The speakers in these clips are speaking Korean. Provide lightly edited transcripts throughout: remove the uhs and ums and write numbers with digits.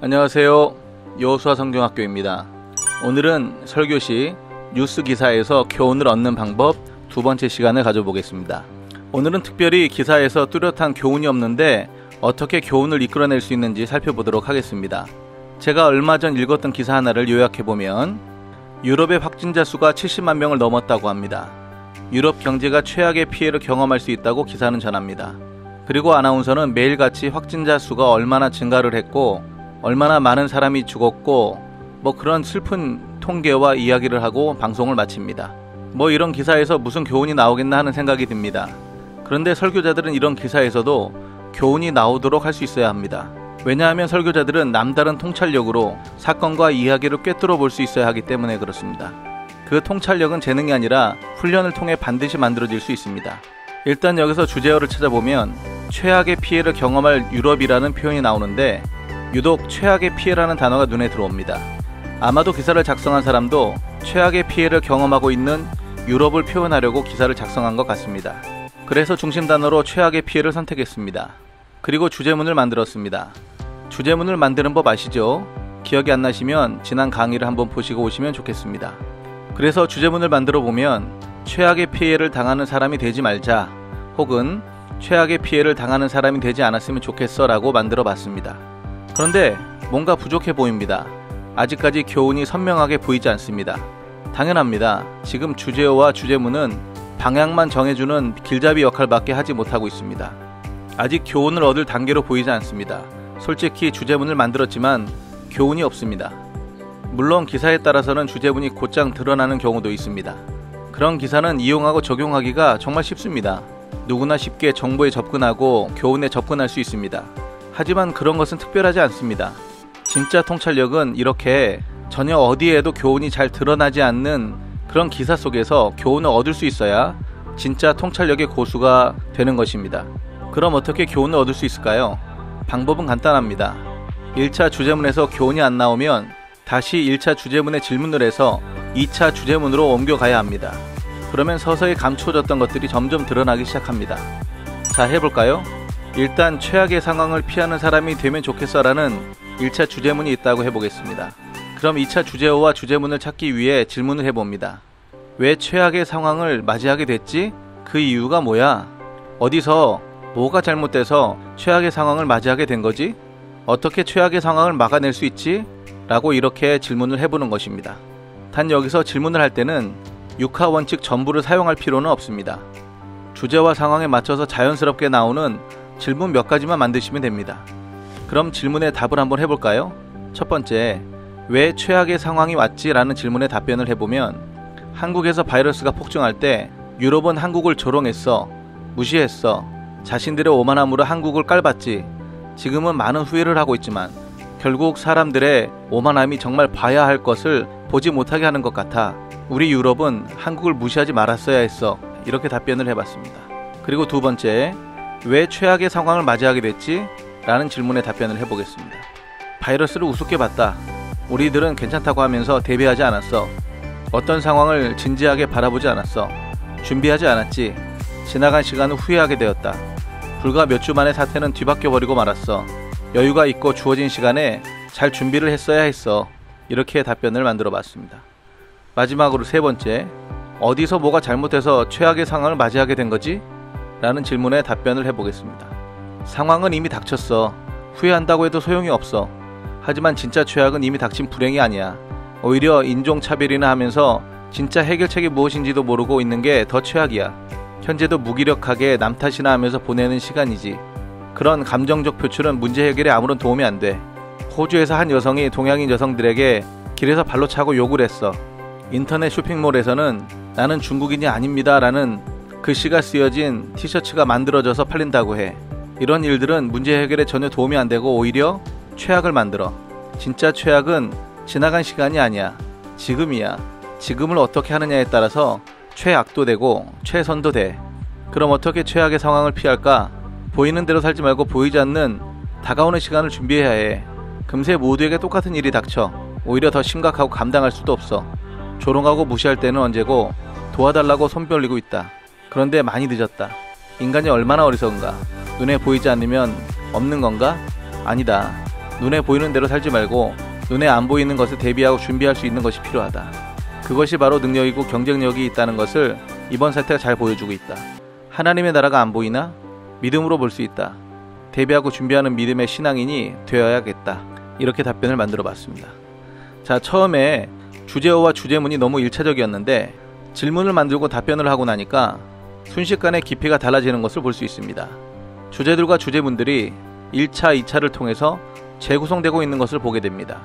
안녕하세요. 여호수아 성경학교입니다. 오늘은 설교시 뉴스 기사에서 교훈을 얻는 방법 두 번째 시간을 가져보겠습니다. 오늘은 특별히 기사에서 뚜렷한 교훈이 없는데 어떻게 교훈을 이끌어낼 수 있는지 살펴보도록 하겠습니다. 제가 얼마 전 읽었던 기사 하나를 요약해보면 유럽의 확진자 수가 70만 명을 넘었다고 합니다. 유럽 경제가 최악의 피해를 경험할 수 있다고 기사는 전합니다. 그리고 아나운서는 매일같이 확진자 수가 얼마나 증가를 했고 얼마나 많은 사람이 죽었고 그런 슬픈 통계와 이야기를 하고 방송을 마칩니다. 이런 기사에서 무슨 교훈이 나오겠나 하는 생각이 듭니다. 그런데 설교자들은 이런 기사에서도 교훈이 나오도록 할 수 있어야 합니다. 왜냐하면 설교자들은 남다른 통찰력으로 사건과 이야기를 꿰뚫어 볼 수 있어야 하기 때문에 그렇습니다. 그 통찰력은 재능이 아니라 훈련을 통해 반드시 만들어질 수 있습니다. 일단 여기서 주제어를 찾아보면 최악의 피해를 경험할 유럽이라는 표현이 나오는데 유독 최악의 피해라는 단어가 눈에 들어옵니다. 아마도 기사를 작성한 사람도 최악의 피해를 경험하고 있는 유럽을 표현하려고 기사를 작성한 것 같습니다. 그래서 중심 단어로 최악의 피해를 선택했습니다. 그리고 주제문을 만들었습니다. 주제문을 만드는 법 아시죠? 기억이 안 나시면 지난 강의를 한번 보시고 오시면 좋겠습니다. 그래서 주제문을 만들어 보면 최악의 피해를 당하는 사람이 되지 말자, 혹은 최악의 피해를 당하는 사람이 되지 않았으면 좋겠어 라고 만들어 봤습니다. 그런데 뭔가 부족해 보입니다. 아직까지 교훈이 선명하게 보이지 않습니다. 당연합니다. 지금 주제어와 주제문은 방향만 정해주는 길잡이 역할밖에 하지 못하고 있습니다. 아직 교훈을 얻을 단계로 보이지 않습니다. 솔직히 주제문을 만들었지만 교훈이 없습니다. 물론 기사에 따라서는 주제문이 곧장 드러나는 경우도 있습니다. 그런 기사는 이용하고 적용하기가 정말 쉽습니다. 누구나 쉽게 정보에 접근하고 교훈에 접근할 수 있습니다. 하지만 그런 것은 특별하지 않습니다. 진짜 통찰력은 이렇게 전혀 어디에도 교훈이 잘 드러나지 않는 그런 기사 속에서 교훈을 얻을 수 있어야 진짜 통찰력의 고수가 되는 것입니다. 그럼 어떻게 교훈을 얻을 수 있을까요? 방법은 간단합니다. 1차 주제문에서 교훈이 안 나오면 다시 1차 주제문에 질문을 해서 2차 주제문으로 옮겨가야 합니다. 그러면 서서히 감추어졌던 것들이 점점 드러나기 시작합니다. 자, 해볼까요? 일단 최악의 상황을 피하는 사람이 되면 좋겠어라는 1차 주제문이 있다고 해보겠습니다. 그럼 2차 주제어와 주제문을 찾기 위해 질문을 해봅니다. 왜 최악의 상황을 맞이하게 됐지? 그 이유가 뭐야? 어디서 뭐가 잘못돼서 최악의 상황을 맞이하게 된 거지? 어떻게 최악의 상황을 막아낼 수 있지? 라고 이렇게 질문을 해보는 것입니다. 단 여기서 질문을 할 때는 육하 원칙 전부를 사용할 필요는 없습니다. 주제와 상황에 맞춰서 자연스럽게 나오는 질문 몇 가지만 만드시면 됩니다. 그럼 질문의 답을 한번 해볼까요? 첫 번째, 왜 최악의 상황이 왔지? 라는 질문에 답변을 해보면 한국에서 바이러스가 폭증할 때 유럽은 한국을 조롱했어, 무시했어, 자신들의 오만함으로 한국을 깔봤지. 지금은 많은 후회를 하고 있지만 결국 사람들의 오만함이 정말 봐야 할 것을 보지 못하게 하는 것 같아. 우리 유럽은 한국을 무시하지 말았어야 했어. 이렇게 답변을 해봤습니다. 그리고 두 번째, 왜 최악의 상황을 맞이하게 됐지? 라는 질문에 답변을 해보겠습니다. 바이러스를 우습게 봤다. 우리들은 괜찮다고 하면서 대비하지 않았어. 어떤 상황을 진지하게 바라보지 않았어. 준비하지 않았지. 지나간 시간을 후회하게 되었다. 불과 몇 주 만에 사태는 뒤바뀌어버리고 말았어. 여유가 있고 주어진 시간에 잘 준비를 했어야 했어. 이렇게 답변을 만들어 봤습니다. 마지막으로 세 번째, 어디서 뭐가 잘못해서 최악의 상황을 맞이하게 된 거지? 라는 질문에 답변을 해보겠습니다. 상황은 이미 닥쳤어. 후회한다고 해도 소용이 없어. 하지만 진짜 최악은 이미 닥친 불행이 아니야. 오히려 인종차별이나 하면서 진짜 해결책이 무엇인지도 모르고 있는 게 더 최악이야. 현재도 무기력하게 남 탓이나 하면서 보내는 시간이지. 그런 감정적 표출은 문제 해결에 아무런 도움이 안 돼. 호주에서 한 여성이 동양인 여성들에게 길에서 발로 차고 욕을 했어. 인터넷 쇼핑몰에서는 나는 중국인이 아닙니다 라는 글씨가 쓰여진 티셔츠가 만들어져서 팔린다고 해. 이런 일들은 문제 해결에 전혀 도움이 안 되고 오히려 최악을 만들어. 진짜 최악은 지나간 시간이 아니야. 지금이야. 지금을 어떻게 하느냐에 따라서 최악도 되고 최선도 돼. 그럼 어떻게 최악의 상황을 피할까? 보이는 대로 살지 말고 보이지 않는 다가오는 시간을 준비해야 해. 금세 모두에게 똑같은 일이 닥쳐. 오히려 더 심각하고 감당할 수도 없어. 조롱하고 무시할 때는 언제고 도와달라고 손 벌리고 있다. 그런데 많이 늦었다. 인간이 얼마나 어리석은가. 눈에 보이지 않으면 없는 건가? 아니다. 눈에 보이는 대로 살지 말고 눈에 안 보이는 것을 대비하고 준비할 수 있는 것이 필요하다. 그것이 바로 능력이고 경쟁력이 있다는 것을 이번 사태가 잘 보여주고 있다. 하나님의 나라가 안 보이나? 믿음으로 볼 수 있다. 대비하고 준비하는 믿음의 신앙인이 되어야겠다. 이렇게 답변을 만들어 봤습니다. 자, 처음에 주제어와 주제문이 너무 일차적이었는데 질문을 만들고 답변을 하고 나니까 순식간에 깊이가 달라지는 것을 볼 수 있습니다. 주제들과 주제문들이 1차, 2차를 통해서 재구성되고 있는 것을 보게 됩니다.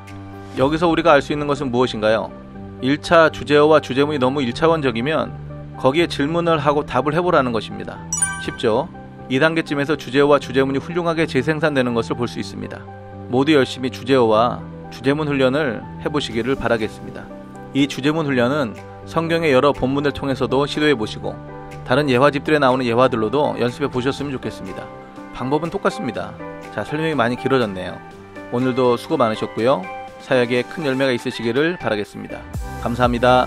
여기서 우리가 알 수 있는 것은 무엇인가요? 1차 주제어와 주제문이 너무 1차원적이면 거기에 질문을 하고 답을 해보라는 것입니다. 쉽죠? 2단계쯤에서 주제어와 주제문이 훌륭하게 재생산되는 것을 볼 수 있습니다. 모두 열심히 주제어와 주제문 훈련을 해보시기를 바라겠습니다. 이 주제문 훈련은 성경의 여러 본문을 통해서도 시도해보시고 다른 예화집들에 나오는 예화들로도 연습해 보셨으면 좋겠습니다. 방법은 똑같습니다. 자, 설명이 많이 길어졌네요. 오늘도 수고 많으셨고요. 사역에 큰 열매가 있으시기를 바라겠습니다. 감사합니다.